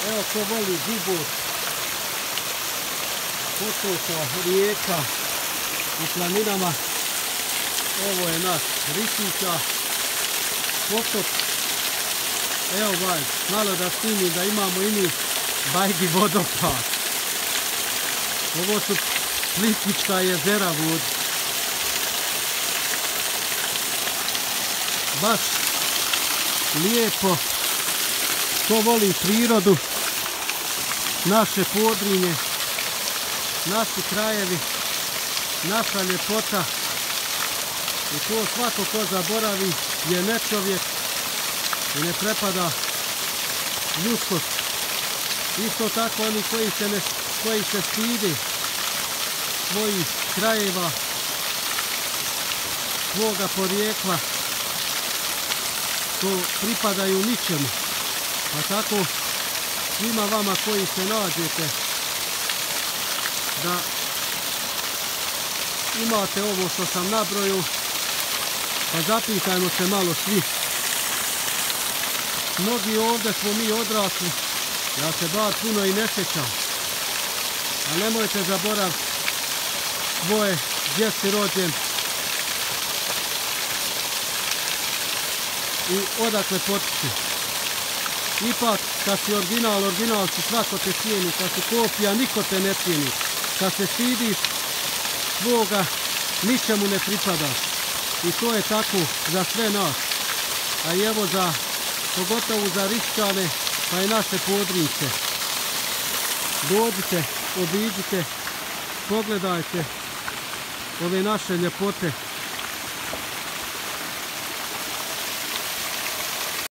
Evo ko voli Dubok, potoka, rijeka u planinama. Ovo je naš Risica, potok. Evo vaj, malo da snimim da imamo i mi Bajgi vodopad. Ovo su Plitvička jezera vod. Baš lijepo. Ko voli prirodu, naše Podrinje, naši krajevi, naša ljepota. I to svako ko zaboravi je nečovjek i ne prepada ljudskost. Isto tako oni koji se stide svojih krajeva, svoga porijekla, to pripadaju ničemu. Pa tako svima vama koji se nađete da imate ovo što sam nabrojio, pa zapitajmo se malo svi. Mnogi ovdje smo mi odrasli, ja se bar puno i ne sjećam. A nemojte zaboraviti svoje, gdje si rođen i odakle potiče. Ipak, kad si original si svako te cijeni, kad si kopija, niko te ne cijeni. Kad se stidiš svoga, ničemu ne pripadaš. I to je tako za sve nas. A i evo pogotovo za Riščane, pa i naše Podrinjce. Dođite, obiđite, pogledajte ove naše ljepote.